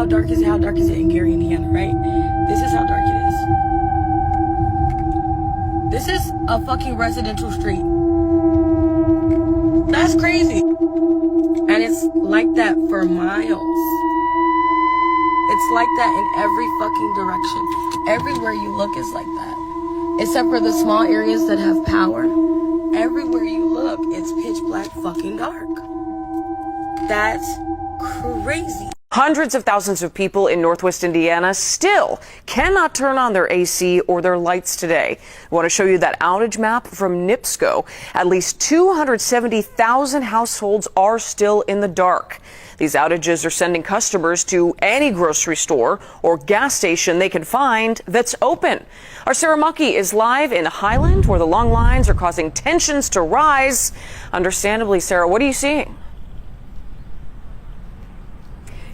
how dark is it? How dark is it in Gary, Indiana, right? This is how dark it is. This is a fucking residential street. That's crazy. And it's like that for miles. It's like that in every fucking direction. Everywhere you look is like that. Except for the small areas that have power. Everywhere you look, it's pitch black fucking dark. That's crazy. Hundreds of thousands of people in Northwest Indiana still cannot turn on their AC or their lights today. I want to show you that outage map from NIPSCO. At least 270,000 households are still in the dark. These outages are sending customers to any grocery store or gas station they can find that's open. Our Sarah Mucky is live in Highland, where the long lines are causing tensions to rise. Understandably, Sarah, what are you seeing?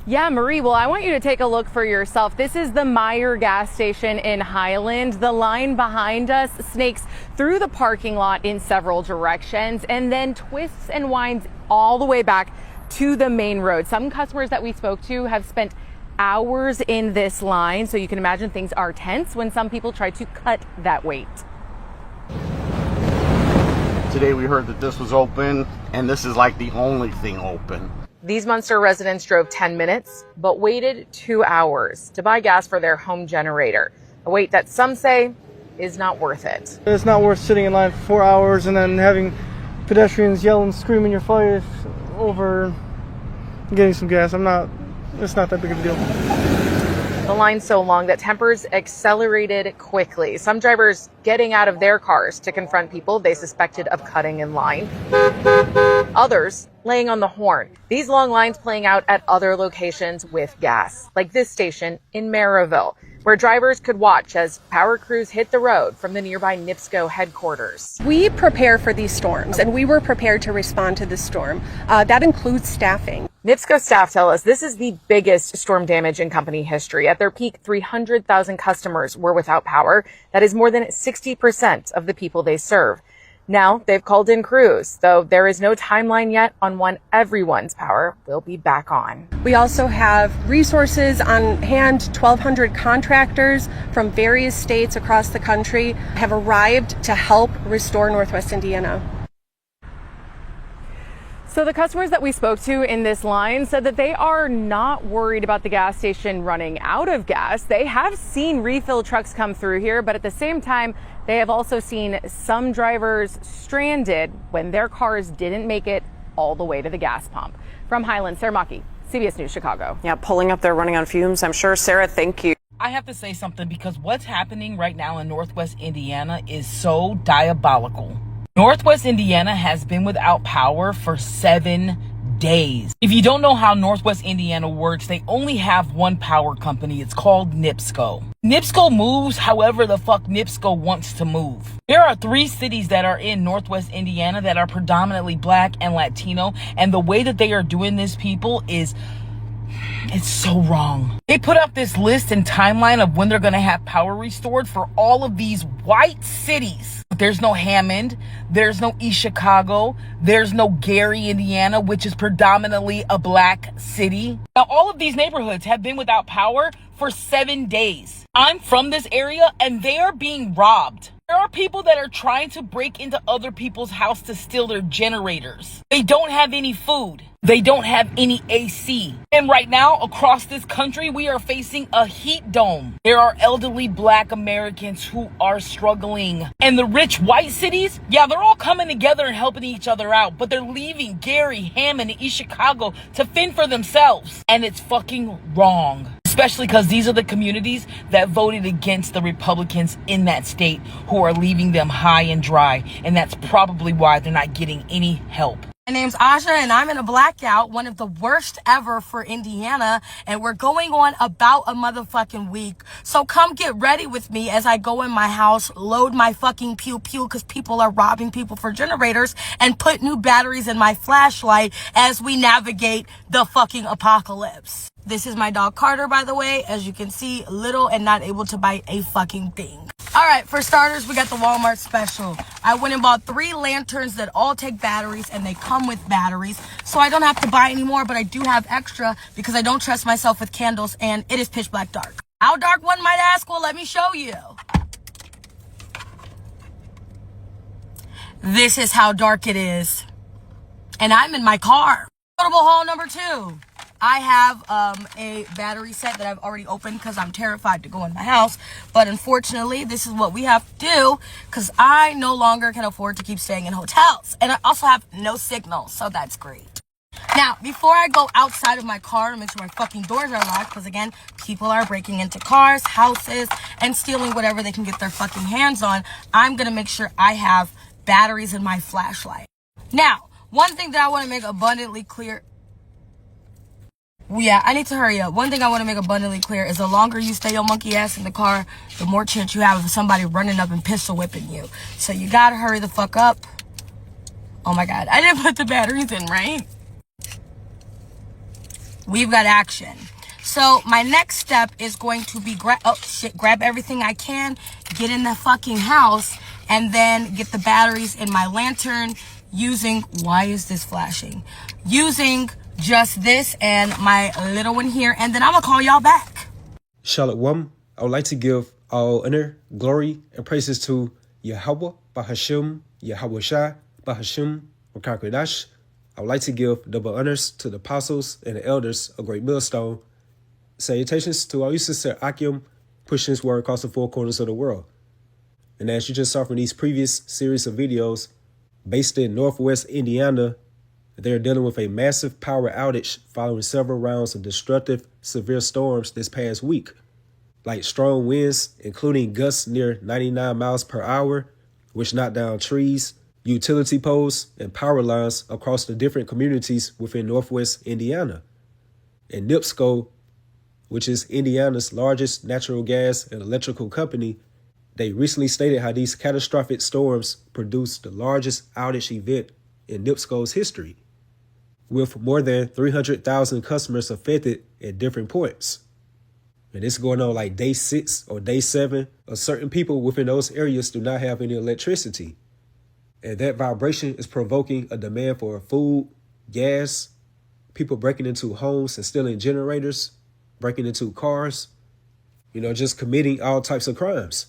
Yeah, Marie, well, I want you to take a look for yourself. This is the Meyer gas station in Highland. The line behind us snakes through the parking lot in several directions and then twists and winds all the way back to the main road. Some customers that we spoke to have spent hours in this line, so you can imagine things are tense when some people try to cut that wait. Today we heard that this was open, and this is like the only thing open. These Munster residents drove 10 minutes, but waited 2 hours to buy gas for their home generator. A wait that some say is not worth it. It's not worth sitting in line for 4 hours and then having pedestrians yell and scream in your face over getting some gas. It's not that big of a deal. The line's so long that tempers accelerated quickly. Some drivers getting out of their cars to confront people they suspected of cutting in line. Others laying on the horn. These long lines playing out at other locations with gas, like this station in Maryville, where drivers could watch as power crews hit the road from the nearby NIPSCO headquarters. We prepare for these storms, and we were prepared to respond to this storm. That includes staffing. NIPSCO staff tell us this is the biggest storm damage in company history. At their peak, 300,000 customers were without power. That is more than 60% of the people they serve. Now they've called in crews, though there is no timeline yet on when everyone's power will be back on. We also have resources on hand. 1,200 contractors from various states across the country have arrived to help restore Northwest Indiana. So the customers that we spoke to in this line said that they are not worried about the gas station running out of gas. They have seen refill trucks come through here, but at the same time, they have also seen some drivers stranded when their cars didn't make it all the way to the gas pump. From Highland, Sarah Mucky, CBS News, Chicago. Yeah, pulling up there, running on fumes, I'm sure. Sarah, thank you. I have to say something, because what's happening right now in Northwest Indiana is so diabolical. Northwest Indiana has been without power for 7 days. If you don't know how Northwest Indiana works, they only have one power company. It's called NIPSCO. NIPSCO moves however the fuck NIPSCO wants to move. There are 3 cities that are in Northwest Indiana that are predominantly black and Latino, and the way that they are doing this, people, it's so wrong. They put up this list and timeline of when they're going to have power restored for all of these white cities. But there's no Hammond, there's no East Chicago, there's no Gary, Indiana, which is predominantly a black city. Now, all of these neighborhoods have been without power for 7 days. I'm from this area, and they are being robbed. There are people that are trying to break into other people's house to steal their generators. They don't have any food. They don't have any AC. And right now, across this country, we are facing a heat dome. There are elderly black Americans who are struggling. And the rich white cities, yeah, they're all coming together and helping each other out, but they're leaving Gary, Hammond, and East Chicago to fend for themselves. And it's fucking wrong. Especially because these are the communities that voted against the Republicans in that state, who are leaving them high and dry. And that's probably why they're not getting any help. My name's Aja, and I'm in a blackout, one of the worst ever for Indiana, and we're going on about a motherfucking week. So come get ready with me as I go in my house, load my fucking pew-pew, because people are robbing people for generators, and put new batteries in my flashlight as we navigate the fucking apocalypse. This is my dog Carter, by the way. As you can see, little and not able to bite a fucking thing. All right, for starters, we got the Walmart special. I went and bought 3 lanterns that all take batteries, and they come with batteries. So I don't have to buy any more, but I do have extra because I don't trust myself with candles, and it is pitch black dark. How dark, one might ask? Well, let me show you. This is how dark it is. And I'm in my car. Notable haul number 2. I have a battery set that I've already opened because I'm terrified to go in my house. But unfortunately, this is what we have to do because I no longer can afford to keep staying in hotels. And I also have no signal, so that's great. Now, before I go outside of my car to make sure my fucking doors are locked, because again, people are breaking into cars, houses, and stealing whatever they can get their fucking hands on, I'm going to make sure I have batteries in my flashlight. Now, one thing that I want to make abundantly clear... Yeah, I need to hurry up. One thing I want to make abundantly clear is the longer you stay your monkey ass in the car, the more chance you have of somebody running up and pistol whipping you. So you gotta hurry the fuck up. Oh my god, I didn't put the batteries in, right? We've got action. So my next step is going to be grab everything I can, get in the fucking house, and then get the batteries in my lantern using... Why is this flashing? Using... just this and my little one here, and then I'm gonna call y'all back. Shalom. I would like to give all honor, glory, and praises to Yahawah, Bahashim, YAHAWASHI, Bahashim, Makakradash. I would like to give double honors to the apostles and the elders of Great Millstone. Salutations to all you sister Akim, pushing this word across the 4 corners of the world. And as you just saw from these previous series of videos, based in Northwest Indiana, they're dealing with a massive power outage following several rounds of destructive, severe storms this past week, like strong winds, including gusts near 99 miles per hour, which knocked down trees, utility poles, and power lines across the different communities within Northwest Indiana. And NIPSCO, which is Indiana's largest natural gas and electrical company, they recently stated how these catastrophic storms produced the largest outage event in NIPSCO's history, with more than 300,000 customers affected at different points. And this is going on like day 6 or day 7, or certain people within those areas do not have any electricity. And that vibration is provoking a demand for food, gas, people breaking into homes and stealing generators, breaking into cars, just committing all types of crimes.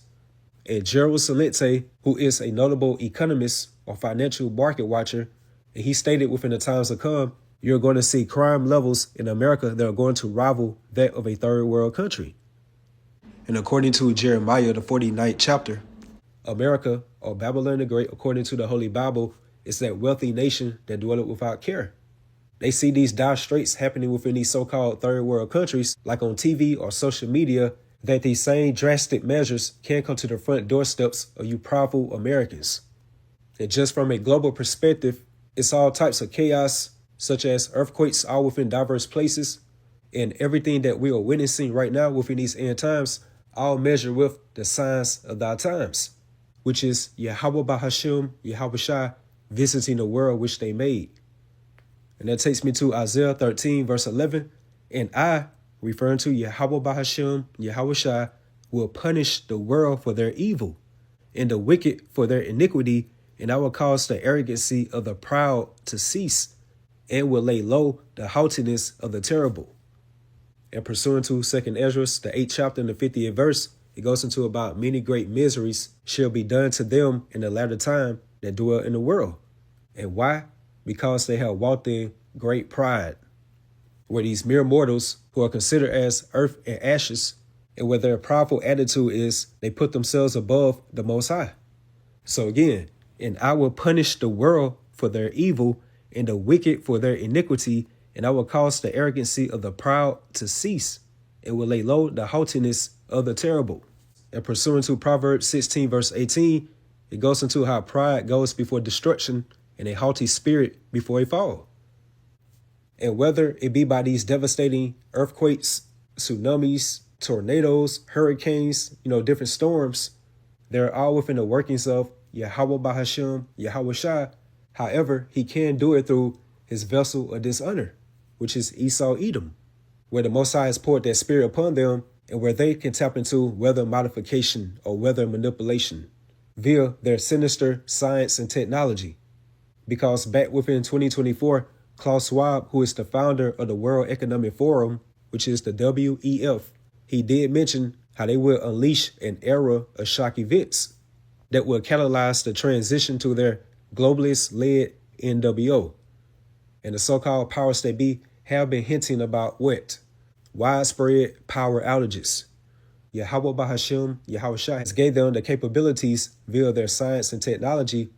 And Gerald Salente, who is a notable economist or financial market watcher, and he stated within the times to come, you're going to see crime levels in America that are going to rival that of a third world country. And according to Jeremiah, the 49th chapter, America, or Babylon the Great, according to the Holy Bible, is that wealthy nation that dwelleth without care. They see these dire straits happening within these so-called third world countries, like on TV or social media, that these same drastic measures can come to the front doorsteps of you powerful Americans. And just from a global perspective, it's all types of chaos, such as earthquakes all within diverse places, and everything that we are witnessing right now within these end times, all measure with the signs of our times, which is Yahawah Bahashim, YAHAWASHI, visiting the world which they made. And that takes me to Isaiah 13, verse 11. And I, referring to Yahawah Bahashim, YAHAWASHI, will punish the world for their evil, and the wicked for their iniquity, and I will cause the arrogancy of the proud to cease, and will lay low the haughtiness of the terrible. And pursuant to 2nd Ezra, the 8th chapter and the 50th verse, it goes into about many great miseries shall be done to them in the latter time that dwell in the world. And why? Because they have walked in great pride, where these mere mortals who are considered as earth and ashes, and where their prideful attitude is they put themselves above the Most High. So again, and I will punish the world for their evil and the wicked for their iniquity, and I will cause the arrogancy of the proud to cease, and will lay low the haughtiness of the terrible. And pursuant to Proverbs 16, verse 18, it goes into how pride goes before destruction and a haughty spirit before a fall. And whether it be by these devastating earthquakes, tsunamis, tornadoes, hurricanes, different storms, they're all within the workings of Yahawah Bahashim, YAHAWASHI. However, he can do it through his vessel of dishonor, which is Esau Edom, where the Most High has poured that spirit upon them, and where they can tap into weather modification or weather manipulation via their sinister science and technology. Because back within 2024, Klaus Schwab, who is the founder of the World Economic Forum, which is the WEF, he did mention how they will unleash an era of shock events that will catalyze the transition to their globalist-led NWO. And the so-called powers that be have been hinting about what? Widespread power outages. YAHAWAH BaHaShem, YAHAWASHI has gave them the capabilities via their science and technology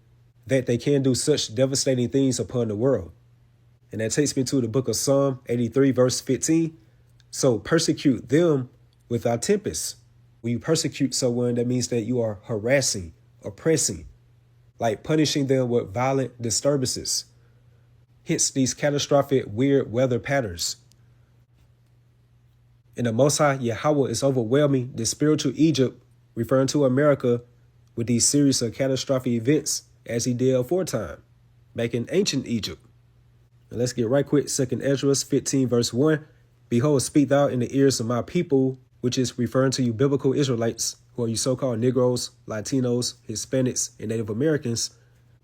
that they can do such devastating things upon the world. And that takes me to the book of Psalm 83, verse 15. So persecute them without tempest. When you persecute someone, that means that you are harassing, oppressing, like punishing them with violent disturbances. Hence these catastrophic weird weather patterns. And the Most High Yahawah is overwhelming the spiritual Egypt, referring to America, with these series of catastrophic events as he did aforetime, back in ancient Egypt. And let's get right quick. 2nd Ezra 15, verse 1. Behold, speak thou in the ears of my people, which is referring to you biblical Israelites, who are you so-called Negroes, Latinos, Hispanics, and Native Americans,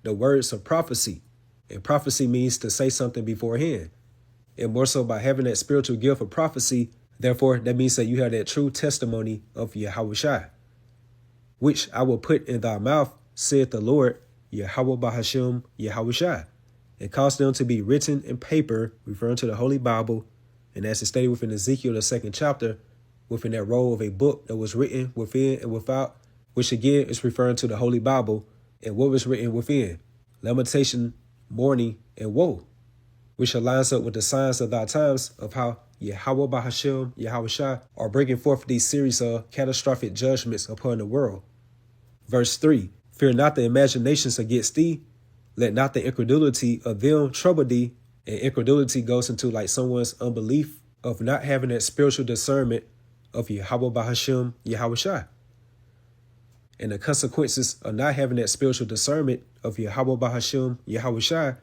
the words of prophecy. And prophecy means to say something beforehand. And more so by having that spiritual gift of prophecy, therefore, that means that you have that true testimony of YAHAWASHI, which I will put in thy mouth, saith the Lord, YAHAWAH BaHaShem, YAHAWASHI, and cause them to be written in paper, referring to the Holy Bible, and as it's stated within Ezekiel, the 2nd chapter, within that roll of a book that was written within and without, which again is referring to the Holy Bible, and what was written within, lamentation, mourning, and woe, which aligns up with the signs of thy times of how YAHAWAH BaHaShem, YAHAWASHI are bringing forth these series of catastrophic judgments upon the world. Verse 3, fear not the imaginations against thee, let not the incredulity of them trouble thee. And incredulity goes into like someone's unbelief of not having that spiritual discernment of YAHAWAH BaHaShem, YAHAWASHI. And the consequences of not having that spiritual discernment of YAHAWAH BaHaShem, YAHAWASHI,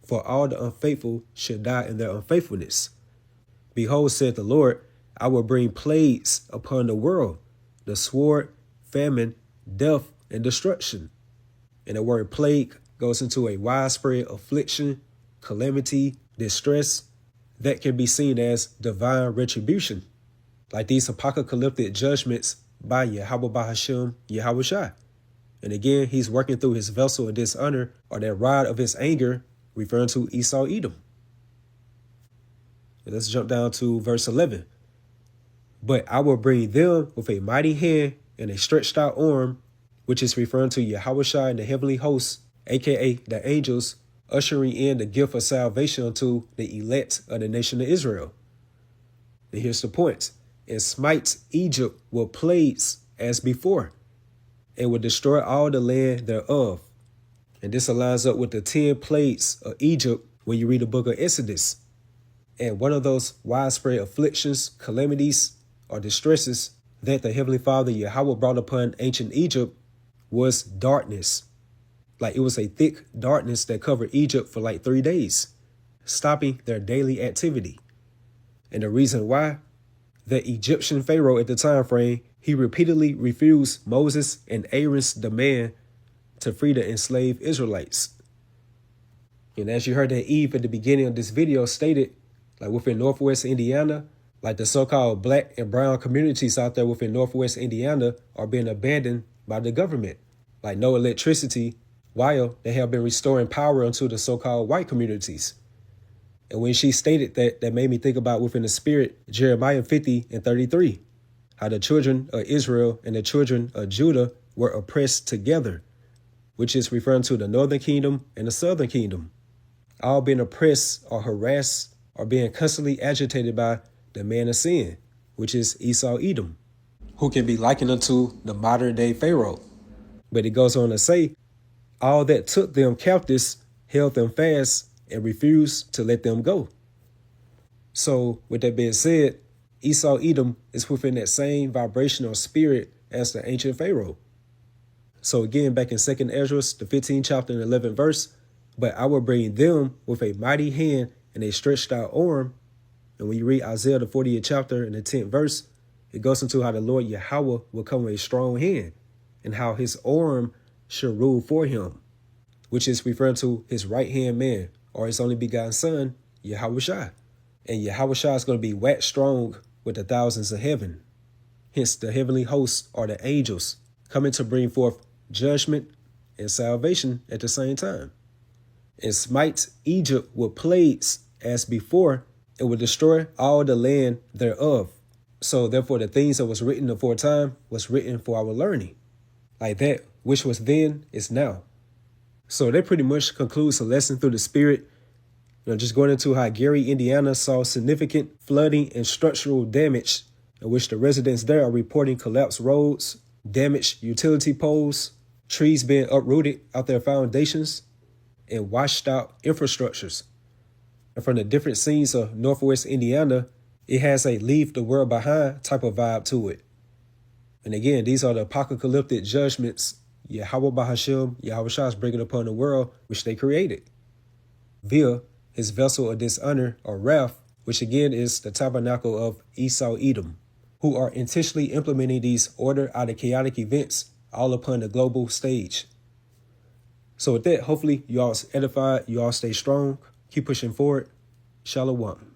for all the unfaithful should die in their unfaithfulness. Behold, said the Lord, I will bring plagues upon the world, the sword, famine, death, and destruction. And the word plague goes into a widespread affliction, calamity, distress that can be seen as divine retribution, like these apocalyptic judgments by YAHAWAH BaHaShem, YAHAWASHI. And again, he's working through his vessel of dishonor, or that rod of his anger, referring to Esau, Edom. And let's jump down to verse 11. But I will bring them with a mighty hand and a stretched out arm, which is referring to YAHAWASHI and the heavenly hosts, aka the angels, ushering in the gift of salvation unto the elect of the nation of Israel. And here's the point. And smite Egypt with plagues as before, and will destroy all the land thereof. And this aligns up with the 10 plagues of Egypt when you read the book of Exodus. And one of those widespread afflictions, calamities, or distresses that the Heavenly Father Yahawah brought upon ancient Egypt was darkness. Like it was a thick darkness that covered Egypt for like 3 days, stopping their daily activity. And the reason why, the Egyptian Pharaoh at the time frame, he repeatedly refused Moses and Aaron's demand to free the enslaved Israelites. And as you heard that Eve at the beginning of this video stated, like within Northwest Indiana, like the so-called black and brown communities out there within Northwest Indiana are being abandoned by the government, like no electricity, while they have been restoring power unto the so-called white communities. And when she stated that, that made me think about within the spirit, Jeremiah 50 and 33, how the children of Israel and the children of Judah were oppressed together, which is referring to the northern kingdom and the southern kingdom, all being oppressed or harassed or being constantly agitated by the man of sin, which is Esau, Edom, who can be likened unto the modern day Pharaoh. But it goes on to say, all that took them captives held them fast and refused to let them go. So with that being said, Esau, Edom is within that same vibrational spirit as the ancient Pharaoh. So again, back in 2nd Ezra, the 15th chapter and 11th verse, but I will bring them with a mighty hand and a stretched out arm. And when you read Isaiah, the 40th chapter and the 10th verse, it goes into how the Lord Yahweh will come with a strong hand and how his arm should rule for him, which is referring to his right-hand man or his only begotten son, YAHAWASHI. And YAHAWASHI is going to be waxed strong with the thousands of heaven. Hence, the heavenly hosts are the angels coming to bring forth judgment and salvation at the same time. And smite Egypt with plagues as before, and will destroy all the land thereof. So therefore, the things that was written aforetime was written for our learning. Like that which was then is now. So that pretty much concludes the lesson through the Spirit. Just going into how Gary, Indiana saw significant flooding and structural damage, in which the residents there are reporting collapsed roads, damaged utility poles, trees being uprooted out their foundations, and washed out infrastructures. And from the different scenes of Northwest Indiana, it has a leave the world behind type of vibe to it. And again, these are the apocalyptic judgments Yahweh Bahashim, YAHAWASHI is bringing upon the world, which they created, via his vessel of dishonor or wrath, which again is the tabernacle of Esau Edom, who are intentionally implementing these order out of chaotic events all upon the global stage. So with that, hopefully you all edified, you all stay strong, keep pushing forward. Shalom.